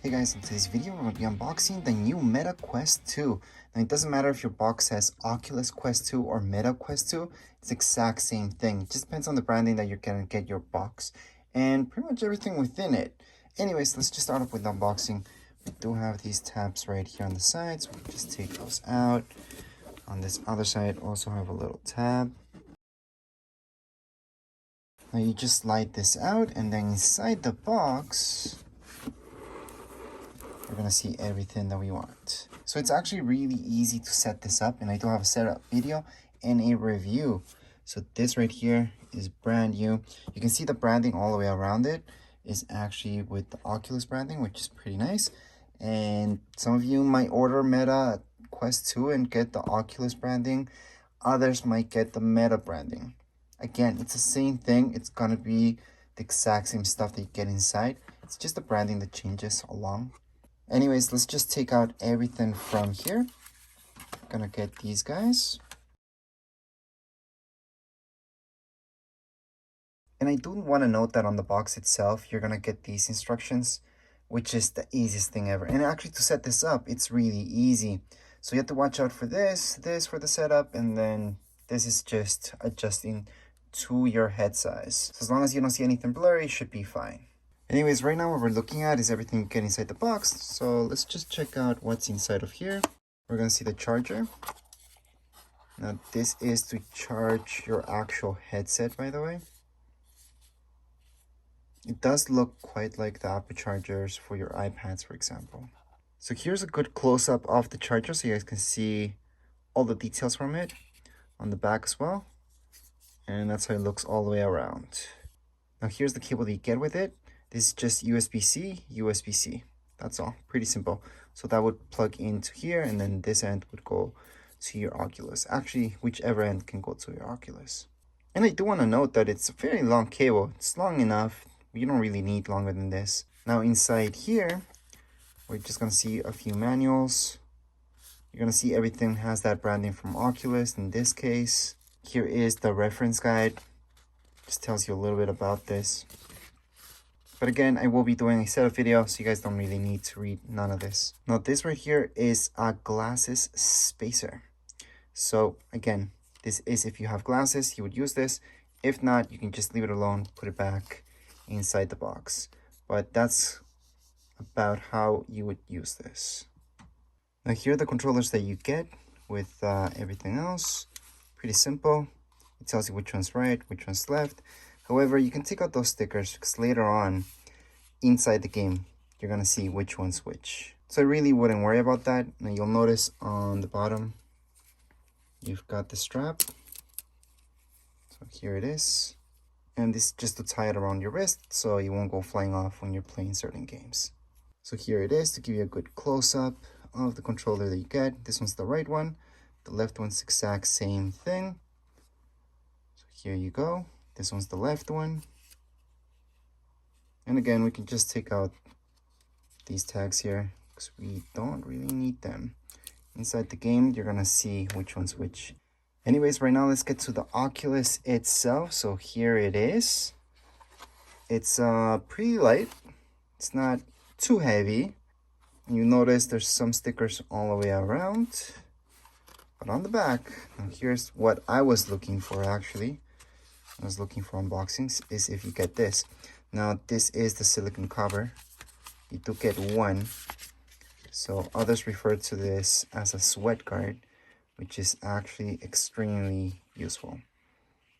Hey guys, in today's video we're going to be unboxing the new Meta Quest 2. Now it doesn't matter if your box says Oculus Quest 2 or Meta Quest 2, it's the exact same thing. It just depends on the branding that you're going to get your box and pretty much everything within it. Anyways, let's just start off with unboxing. We do have these tabs right here on the side, so we can just take those out. On this other side also have a little tab. Now you just slide this out, and then inside the box we're gonna see everything that we want. So it's actually really easy to set this up, and I do have a setup video and a review. So this right here is brand new. You can see the branding all the way around it is actually with the Oculus branding, which is pretty nice. And some of you might order Meta Quest 2 and get the Oculus branding. Others might get the Meta branding. Again, it's the same thing. It's gonna be the exact same stuff that you get inside. It's just the branding that changes along. Anyways, let's just take out everything from here. Gonna get these guys. And I do want to note that on the box itself, you're gonna get these instructions, which is the easiest thing ever. And actually to set this up, it's really easy. So you have to watch out for this for the setup, and then this is just adjusting to your head size. So as long as you don't see anything blurry, it should be fine. Anyways, right now what we're looking at is everything you get inside the box. So let's just check out what's inside of here. We're going to see the charger. Now this is to charge your actual headset, by the way. It does look quite like the Apple chargers for your iPads, for example. So here's a good close-up of the charger so you guys can see all the details from it on the back as well. And that's how it looks all the way around. Now here's the cable that you get with it. This is just USB-C, USB-C. That's all, pretty simple. So that would plug into here, and then this end would go to your Oculus. Actually, whichever end can go to your Oculus. And I do want to note that it's a very long cable. It's long enough. You don't really need longer than this. Now inside here, we're just going to see a few manuals. You're going to see everything has that branding from Oculus in this case. Here is the reference guide. Just tells you a little bit about this. But again, I will be doing a setup video, so you guys don't really need to read none of this. Now this right here is a glasses spacer. So again, this is if you have glasses, you would use this. If not, you can just leave it alone, put it back inside the box. But that's about how you would use this. Now here are the controllers that you get with everything else. Pretty simple. It tells you which one's right, which one's left. However, you can take out those stickers because later on, inside the game, you're going to see which one's which. So I really wouldn't worry about that. Now you'll notice on the bottom, you've got the strap. So here it is. And this is just to tie it around your wrist so you won't go flying off when you're playing certain games. So here it is to give you a good close-up of the controller that you get. This one's the right one. The left one's the exact same thing. So here you go. This one's the left one. And again, we can just take out these tags here because we don't really need them. Inside the game, you're gonna see which one's which. Anyways, right now let's get to the Oculus itself. So here it is. It's pretty light. It's not too heavy. You notice there's some stickers all the way around. But on the back, now here's what I was looking for actually. I was looking for unboxings is if you get this. Now this is the silicone cover. You do get one. So others refer to this as a sweat guard, which is actually extremely useful.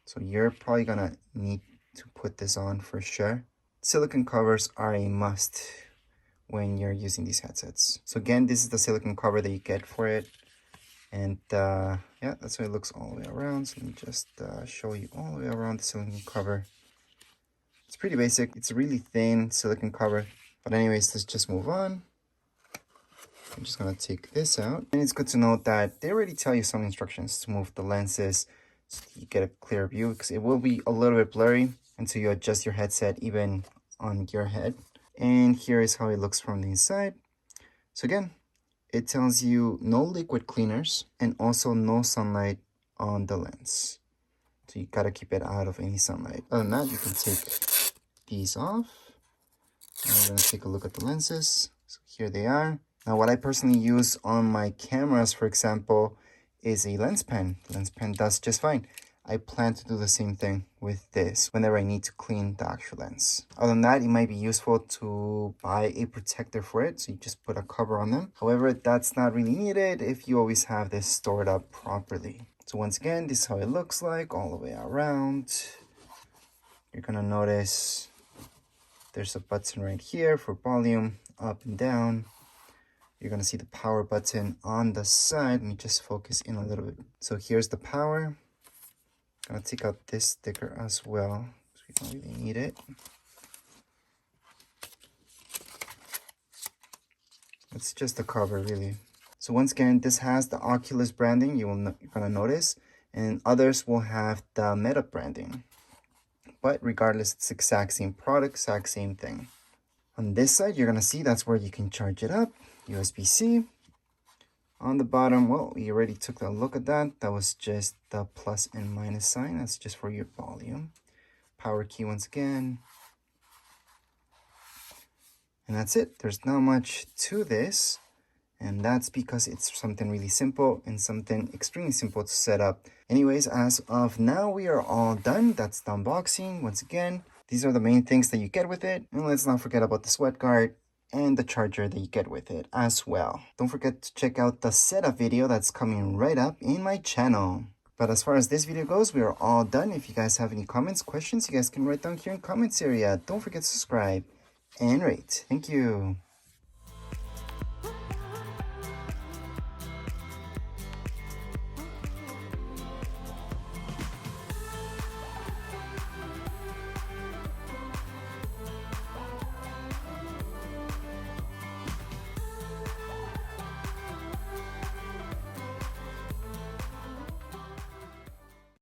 So you're probably gonna need to put this on for sure. Silicone covers are a must when you're using these headsets. So again, this is the silicone cover that you get for it. And yeah, that's how it looks all the way around. So let me just show you all the way around the silicone cover. It's pretty basic. It's a really thin silicone cover. But anyways, let's just move on. I'm just going to take this out. And it's good to note that they already tell you some instructions to move the lenses so you get a clear view, because it will be a little bit blurry until you adjust your headset even on your head. And here is how it looks from the inside. So again, it tells you no liquid cleaners and also no sunlight on the lens. So you gotta keep it out of any sunlight. Other than that, you can take these off. And we're gonna take a look at the lenses. So here they are. Now what I personally use on my cameras, for example, is a lens pen. The lens pen does just fine. I plan to do the same thing with this whenever I need to clean the actual lens. Other than that, it might be useful to buy a protector for it, so you just put a cover on them. However, that's not really needed if you always have this stored up properly. So once again, this is how it looks like all the way around. You're gonna notice there's a button right here for volume, up and down. You're gonna see the power button on the side. Let me just focus in a little bit. So here's the power. I'm gonna take out this sticker as well, because we don't really need it. It's just a cover, really. So once again, this has the Oculus branding, you're gonna notice, and others will have the Meta branding. But regardless, it's the exact same product, exact same thing. On this side, you're gonna see that's where you can charge it up, USB-C. On the bottom, well, we already took a look at that. That was just the plus and minus sign. That's just for your volume. Power key once again. And that's it. There's not much to this. And that's because it's something really simple and something extremely simple to set up. Anyways, as of now, we are all done. That's the unboxing. Once again, these are the main things that you get with it. And let's not forget about the sweat guard and the charger that you get with it as well. Don't forget to check out the setup video that's coming right up in my channel. But as far as this video goes, we are all done. If you guys have any comments, questions, you guys can write down here in comments area. Don't forget to subscribe and rate. Thank you.